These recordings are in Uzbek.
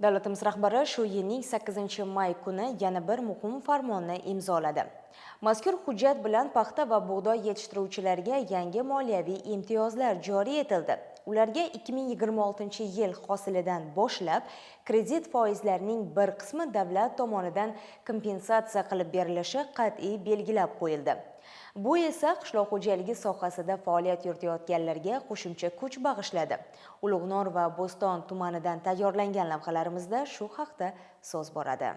Davlatimiz rahbari shu yilning 8-may kuni yana bir muhim farmonni imzoladi. Mazkur hujjat bilan paxta va bug'doy yetishtiruvchilariga yangi moliyaviy imtiyozlar joriy etildi. Ularga 2026-yil hosilidan boshlab kredit foizlarining bir qismi davlat tomonidan kompensatsiya qilib berilishi qat'iy belgilab qo'yildi. Bu esa qishloq xo'jaligi sohasida faoliyat yuritayotganlarga qo'shimcha kuch bag'ishladi. Ulug'nor va Bo'ston tumanidan tayyorlangan lavhalarimizda shu haqda so'z boradi.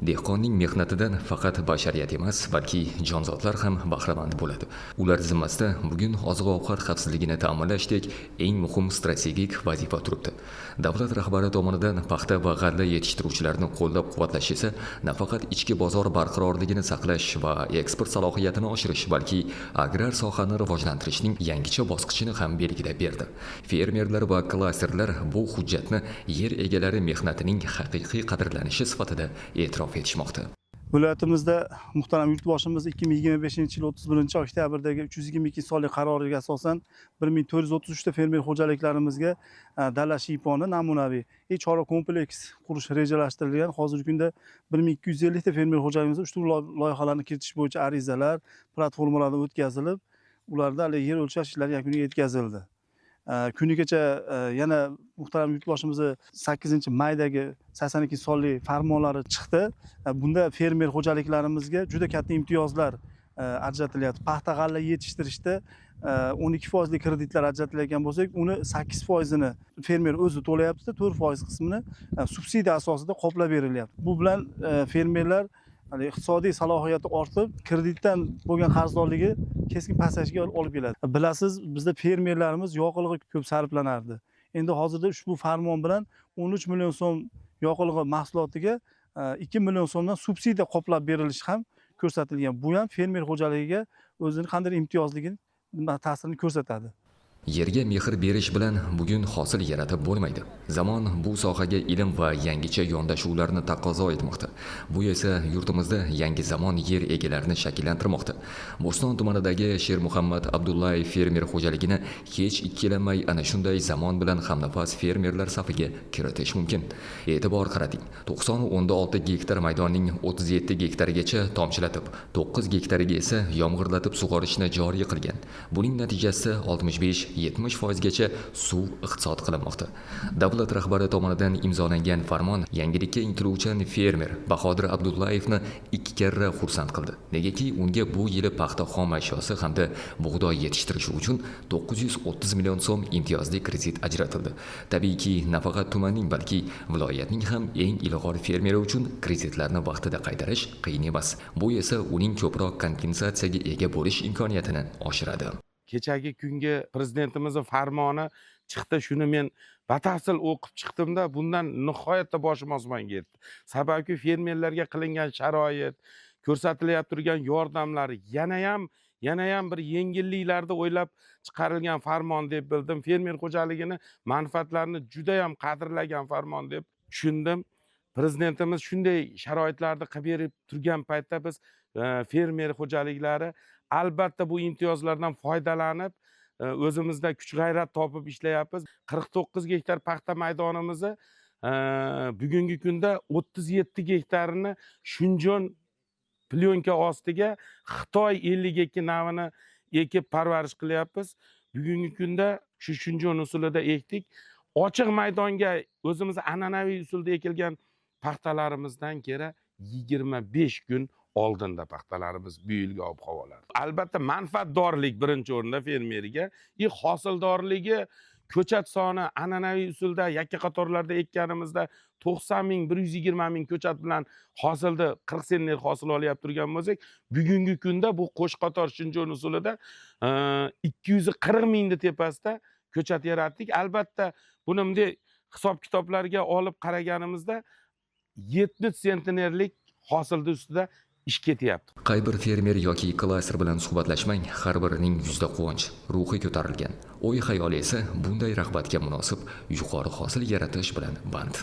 Dehqonning mehnatidan faqat bashariyat emas, balki jonzotlar ham bahramand bo'ladi. Ular zimmasida bugun oziq-ovqat xavfsizligini ta'minlashdek eng muhim strategik vazifa turibdi. Davlat rahbari tomonidan paxta va g'alla yetishtiruvchilarni qo'llab-quvvatlash esa nafaqat ichki bozor barqarorligini saqlash va eksport salohiyatini oshirish, balki agrar sohani rivojlantirishning yangicha bosqichini ham belgilab berdi. Fermerlar va klasterlar bu hujjatni yer egalari mehnatining haqiqiy qadrlanishi sifatida e'tirof etishmoqda. Viloyatimizda muhtaram yurtboshimiz 2025-yil 31-oktyabrdagi 322 sonli qaroriga asosan 1433 ta fermer xo'jaliklarimizga dala shiyponi namunaviy chora kompleks qurish rejalashtirilgan. Hozirgi kunda 1250 ta fermer xo'jaligimizda ushbu loyihalarni kiritish bo'yicha arizalar, platformalardan o'tkazilib, ularda yer o'lchash ishlari yakuniga yetkazildi. Kunigacha yana muhtaram yurtboshimizni 8-maydagi 82 sonli farmonlari chiqdi. Bunda fermer xo'jaliklarimizga juda katta imtiyozlar ajratilyapti. Paxta g'alla yetishtirishda 12% kreditlar ajratilayotgan bo'lsak, uni 8%ni fermer o'zi to'layapti, 4% qismini subsidiya asosida qoplab berilyapti. Bu bilan fermerlar iqtisodiy salohiyati ortib, kreditdan bo'lgan qarzdorligi keskin pasayishga olib keladi. Bilasiz, bizda fermerlarimiz yoqilg'i ko'p sarflanardi. Endi hozirda ushbu farmon bilan 13 million so'm yoqilg'i mahsulotiga 2 million so'mdan subsidiya qoplab berilishi ham ko'rsatilgan. Bu ham fermer xo'jaligiga o'zining qanday imtiyozligini ta'sirini ko'rsatadi. Yerga mehr berish bilan bugun hosil yaratib bo'lmaydi. Zamon bu sohaga ilm va yangicha yondashuvlarni taqozo etmoqda. Bu esa yurtimizda yangi zamon yer egalarini shakllantirmoqda. Bo'ston tumanidagi Shermuhammad Abdullayev fermer xo'jaligini hech ikkilanmay ana shunday zamon bilan hamnafas fermerlar safiga kiritish mumkin. E'tibor qarating. 90.6 gektar maydonning 37 gektarigacha tomchilatib, 9 gektariga esa yomg'irlatib sug'orishni joriy qilgan. Buning natijasida 65-70% suv iqtisod qilinmoqda. Davlat rahbari tomonidan imzolangan farmon yangilikka intiluvchan fermer Bahodir Abdullayevni 2 karra xursand qildi. Negaki unga bu yili paxta xom ashyosi hamda bug'doy yetishtirishi uchun 930 million so'm imtiyozli kredit ajratildi. Tabiiyki, nafaqat tumanning, balki viloyatning ham eng ilg'or fermeri uchun kreditlarni vaqtida qaytarish qiyin emas. Bu esa uning ko'proq kompensatsiyaga ega bo'lish imkoniyatini oshiradi. Kechagi kungi prezidentimizning farmoni chiqdi, shuni men batafsil o'qib chiqdimda, bundan nihoyatda boshim osmonga yetdi. Sababki fermerlarga qilingan sharoit, ko'rsatilayotgan turgan yordamlar yana ham bir yengilliklarda o'ylab chiqarilgan farmon deb bildim. Fermer xo'jaligini manfaatlarini juda ham qadrlagan farmon deb tushundim. Prezidentimiz shunday sharoitlarda qilib berib turgan paytda biz fermer xo'jaliklari albatta bu imtiyozlardan foydalanib, o'zimizda kuch g'ayrat topib ishlayapmiz. 49 gektar paxta maydonimizni bugungi kunda 37 gektarini Shunjon plyonka ostiga Xitoy 52 navini ekib parvarish qilyapmiz. Bugungi kunda shu Shunjon usulida ekdik. Ochiq maydonga o'zimiz an'anaviy usulda ekilgan paxtalarimizdan ko'ra 25 kun oldinda paxtalarimiz bu yilgi ob-havolar. Albatta manfaatdorlik birinchi o'rinda fermeriga, hosildorligi, ko'chat soni an'anaviy usulda yakka qatorlarda ekkanimizda 90 ming, 120 ming ko'chat bilan hosilda 40 senner hosil olyapti turgan bo'lsak, bugungi kunda bu qo'sh qator Shunjon usulida 240 mingni tepasida ko'chat yaratdik. Albatta buni bunday hisob-kitoblarga olib qaraganimizda 70 sentnerlik hosilda ustida ish ketyapti. Qay bir fermer yoki klaster bilan suhbatlashmang, har birining yuzda quvonch, ruhi ko'tarilgan. O'y xayoli esa bunday rag'batga munosib yuqori hosil yaratish bilan band.